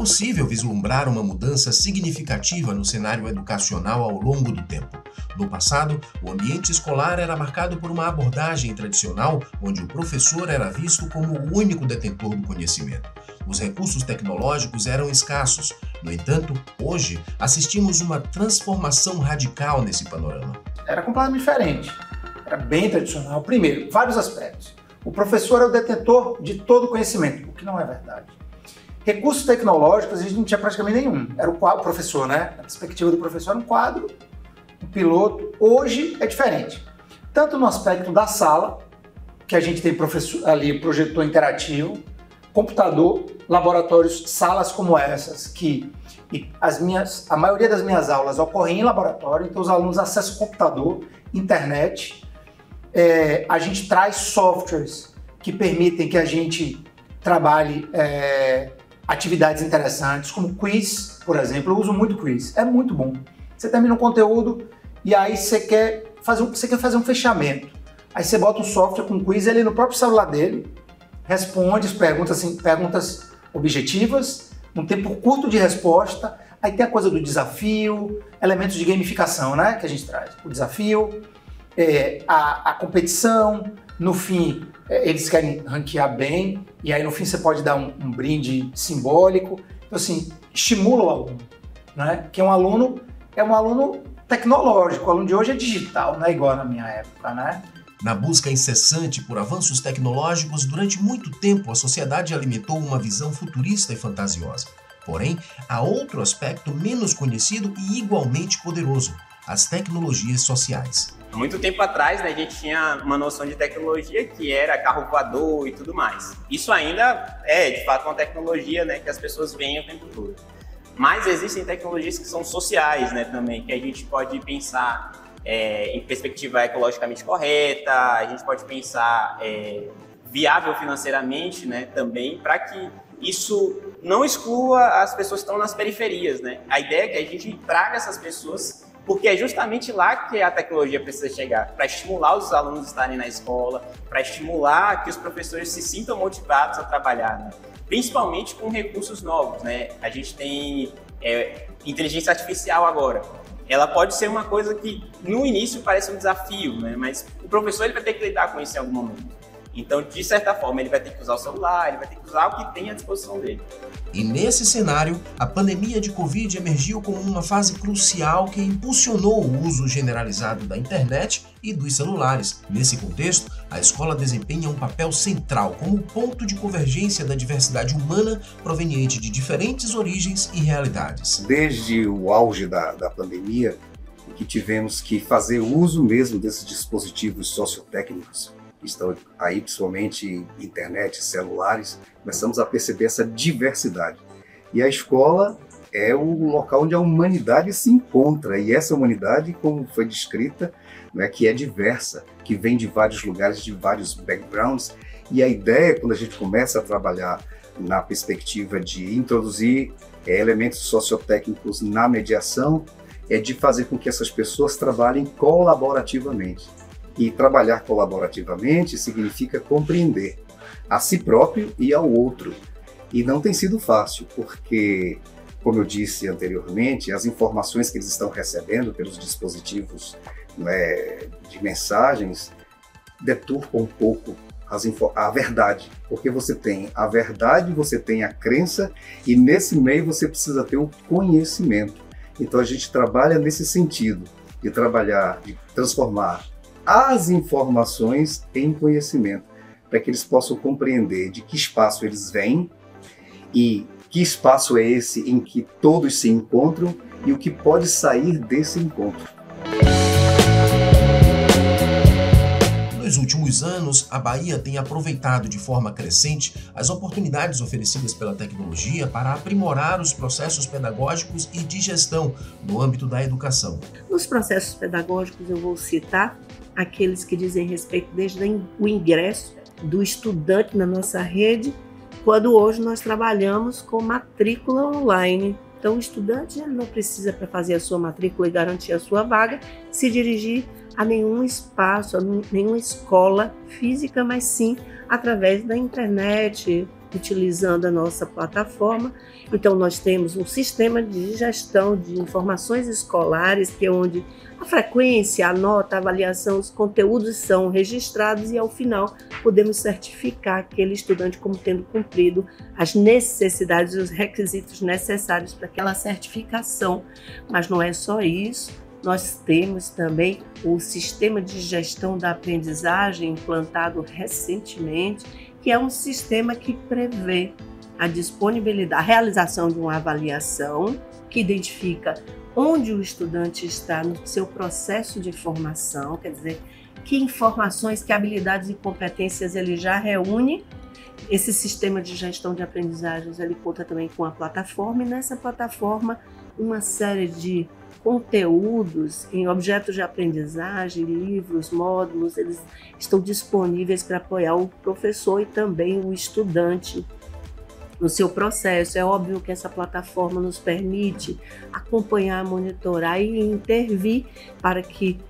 possível vislumbrar uma mudança significativa no cenário educacional ao longo do tempo. No passado, o ambiente escolar era marcado por uma abordagem tradicional, onde o professor era visto como o único detentor do conhecimento. Os recursos tecnológicos eram escassos. No entanto, hoje, assistimos uma transformação radical nesse panorama. Era completamente diferente. Era bem tradicional. Primeiro, vários aspectos. O professor é o detentor de todo o conhecimento, o que não é verdade. Recursos tecnológicos a gente não tinha praticamente nenhum. Era o quadro, professor, né? A perspectiva do professor era um quadro, um piloto. Hoje é diferente. Tanto no aspecto da sala, que a gente tem professor, ali projetor interativo, computador, laboratórios, salas como essas, que a maioria das minhas aulas ocorrem em laboratório, então os alunos acessam o computador, internet. A gente traz softwares que permitem que a gente trabalhe atividades interessantes, como quiz, por exemplo. Eu uso muito quiz, é muito bom. Você termina um conteúdo e aí você quer fazer um fechamento. Aí você bota um software com quiz, ele no próprio celular dele responde as perguntas objetivas, um tempo curto de resposta. Aí tem a coisa do desafio, elementos de gamificação, né, que a gente traz. O desafio, a competição, no fim eles querem ranquear bem, e aí no fim você pode dar um brinde simbólico. Então assim, estimula o aluno, né? Que é um aluno tecnológico, o aluno de hoje é digital, não é igual na minha época, né? Na busca incessante por avanços tecnológicos, durante muito tempo a sociedade alimentou uma visão futurista e fantasiosa. Porém, há outro aspecto menos conhecido e igualmente poderoso: as tecnologias sociais. Há muito tempo atrás, né, a gente tinha uma noção de tecnologia que era carro voador e tudo mais. Isso ainda é, de fato, uma tecnologia, né, que as pessoas veem o tempo todo. Mas existem tecnologias que são sociais, né, também, que a gente pode pensar em perspectiva ecologicamente correta, a gente pode pensar viável financeiramente, né, também, para que isso não exclua as pessoas que estão nas periferias, né? A ideia é que a gente traga essas pessoas, porque é justamente lá que a tecnologia precisa chegar, para estimular os alunos a estarem na escola, para estimular que os professores se sintam motivados a trabalhar, né? Principalmente com recursos novos, né? A gente tem inteligência artificial agora. Ela pode ser uma coisa que no início parece um desafio, né? Mas o professor ele vai ter que lidar com isso em algum momento. Então, de certa forma, ele vai ter que usar o celular, ele vai ter que usar o que tem à disposição dele. E nesse cenário, a pandemia de Covid emergiu como uma fase crucial que impulsionou o uso generalizado da internet e dos celulares. Nesse contexto, a escola desempenha um papel central como ponto de convergência da diversidade humana proveniente de diferentes origens e realidades. Desde o auge da pandemia, que tivemos que fazer uso mesmo desses dispositivos sociotécnicos, que estão aí, principalmente internet, celulares, começamos a perceber essa diversidade. E a escola é o local onde a humanidade se encontra, e essa humanidade, como foi descrita, né, que é diversa, que vem de vários lugares, de vários backgrounds, e a ideia, quando a gente começa a trabalhar na perspectiva de introduzir elementos sociotécnicos na mediação, é de fazer com que essas pessoas trabalhem colaborativamente. E trabalhar colaborativamente significa compreender a si próprio e ao outro. E não tem sido fácil, porque, como eu disse anteriormente, as informações que eles estão recebendo pelos dispositivos, né, de mensagens deturpam um pouco a verdade. Porque você tem a verdade, você tem a crença, e nesse meio você precisa ter o conhecimento. Então a gente trabalha nesse sentido, de transformar as informações em conhecimento, para que eles possam compreender de que espaço eles vêm e que espaço é esse em que todos se encontram e o que pode sair desse encontro. Nos últimos anos, a Bahia tem aproveitado de forma crescente as oportunidades oferecidas pela tecnologia para aprimorar os processos pedagógicos e de gestão no âmbito da educação. Nos processos pedagógicos eu vou citar aqueles que dizem respeito desde o ingresso do estudante na nossa rede, quando hoje nós trabalhamos com matrícula online. Então o estudante não precisa, para fazer a sua matrícula e garantir a sua vaga, se dirigir a nenhum espaço, a nenhuma escola física, mas sim através da internet, utilizando a nossa plataforma. Então, nós temos um sistema de gestão de informações escolares, que é onde a frequência, a nota, a avaliação, os conteúdos são registrados e, ao final, podemos certificar aquele estudante como tendo cumprido as necessidades e os requisitos necessários para aquela certificação. Mas não é só isso. Nós temos também o sistema de gestão da aprendizagem implantado recentemente, que é um sistema que prevê a disponibilidade, a realização de uma avaliação que identifica onde o estudante está no seu processo de formação, quer dizer, que informações, que habilidades e competências ele já reúne. Esse sistema de gestão de aprendizagens, ele conta também com a plataforma, e nessa plataforma uma série de conteúdos em objetos de aprendizagem, livros, módulos, eles estão disponíveis para apoiar o professor e também o estudante no seu processo. É óbvio que essa plataforma nos permite acompanhar, monitorar e intervir para que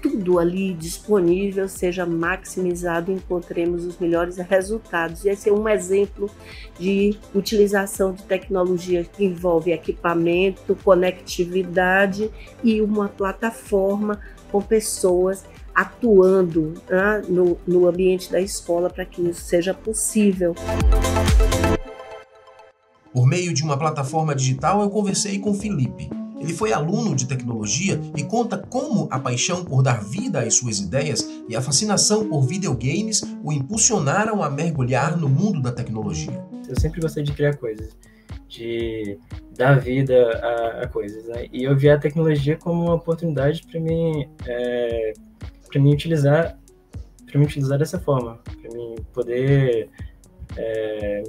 tudo ali disponível seja maximizado e encontremos os melhores resultados. E esse é um exemplo de utilização de tecnologia que envolve equipamento, conectividade e uma plataforma com pessoas atuando no ambiente da escola para que isso seja possível. Por meio de uma plataforma digital, eu conversei com Felipe. Ele foi aluno de tecnologia e conta como a paixão por dar vida às suas ideias e a fascinação por videogames o impulsionaram a mergulhar no mundo da tecnologia. Eu sempre gostei de criar coisas, de dar vida a coisas, né? E eu vi a tecnologia como uma oportunidade para mim utilizar dessa forma, para mim poder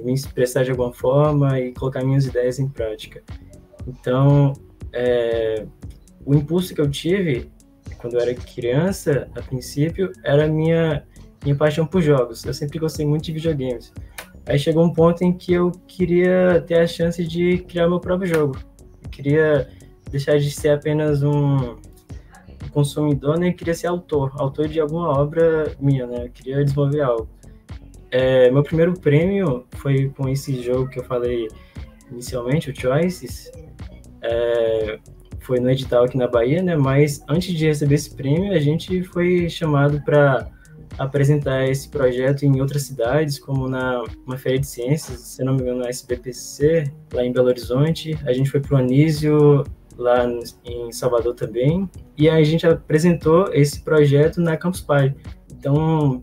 me expressar de alguma forma e colocar minhas ideias em prática. Então, o impulso que eu tive quando eu era criança, a princípio, era minha paixão por jogos. Eu sempre gostei muito de videogames. Aí chegou um ponto em que eu queria ter a chance de criar meu próprio jogo. Eu queria deixar de ser apenas um consumidor, né? Eu queria ser autor de alguma obra minha, né? Eu queria desenvolver algo. Meu primeiro prêmio foi com esse jogo que eu falei inicialmente, o Choices. Foi no edital aqui na Bahia, né? Mas antes de receber esse prêmio, a gente foi chamado para apresentar esse projeto em outras cidades, como uma feira de ciências, se não me engano, na SBPC, lá em Belo Horizonte. A gente foi para o Anísio, lá em Salvador também, e a gente apresentou esse projeto na Campus Party. Então,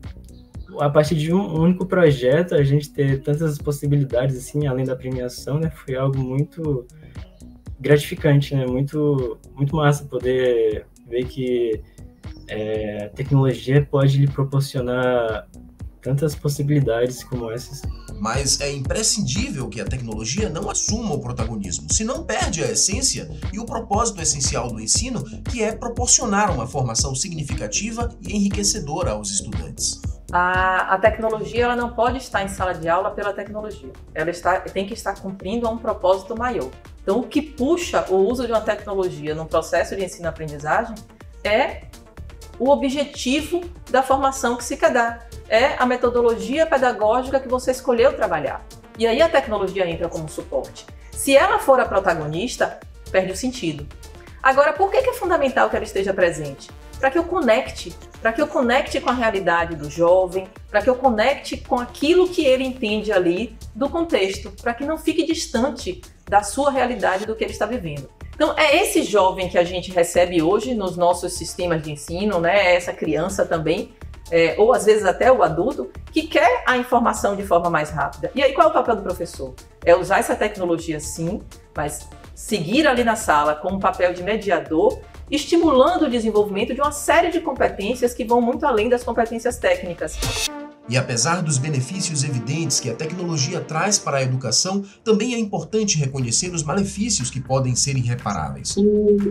a partir de um único projeto, a gente ter tantas possibilidades, assim, além da premiação, né? Foi algo muito gratificante, né? Muito, muito massa poder ver que a tecnologia pode lhe proporcionar tantas possibilidades como essas. Mas é imprescindível que a tecnologia não assuma o protagonismo, senão perde a essência e o propósito essencial do ensino, que é proporcionar uma formação significativa e enriquecedora aos estudantes. A tecnologia ela não pode estar em sala de aula pela tecnologia. Ela tem que estar cumprindo a um propósito maior. Então, o que puxa o uso de uma tecnologia no processo de ensino-aprendizagem é o objetivo da formação que se quer dar. É a metodologia pedagógica que você escolheu trabalhar. E aí a tecnologia entra como suporte. Se ela for a protagonista, perde o sentido. Agora, por que é fundamental que ela esteja presente? Para que eu conecte com a realidade do jovem, para que eu conecte com aquilo que ele entende ali do contexto, para que não fique distante da sua realidade, do que ele está vivendo. Então, é esse jovem que a gente recebe hoje nos nossos sistemas de ensino, né? Essa criança também, ou às vezes até o adulto, que quer a informação de forma mais rápida. E aí, qual é o papel do professor? É usar essa tecnologia, sim, mas seguir ali na sala com um papel de mediador, estimulando o desenvolvimento de uma série de competências que vão muito além das competências técnicas. E apesar dos benefícios evidentes que a tecnologia traz para a educação, também é importante reconhecer os malefícios que podem ser irreparáveis. E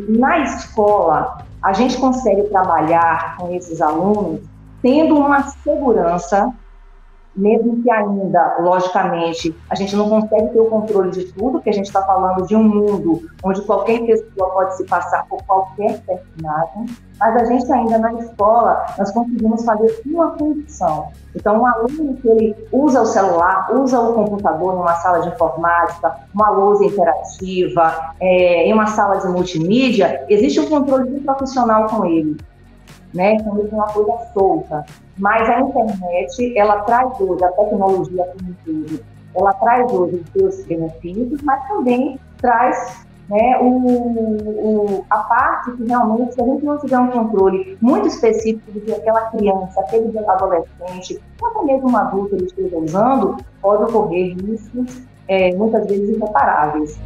na escola, a gente consegue trabalhar com esses alunos tendo uma segurança mesmo que ainda, logicamente, a gente não consegue ter o controle de tudo, porque a gente está falando de um mundo onde qualquer pessoa pode se passar por qualquer personagem, mas a gente ainda na escola, nós conseguimos fazer uma função. Então, um aluno que ele usa o celular, usa o computador em uma sala de informática, uma lousa interativa, em uma sala de multimídia, existe um controle de profissional com ele, né? Então, ele tem uma coisa solta. Mas a internet, ela traz hoje, a tecnologia como um todo, ela traz hoje os seus benefícios, mas também traz, né, a parte que realmente, se a gente não tiver um controle muito específico do que aquela criança, aquele adolescente, ou até mesmo um adulto ele esteja usando, pode ocorrer riscos, muitas vezes irreparáveis.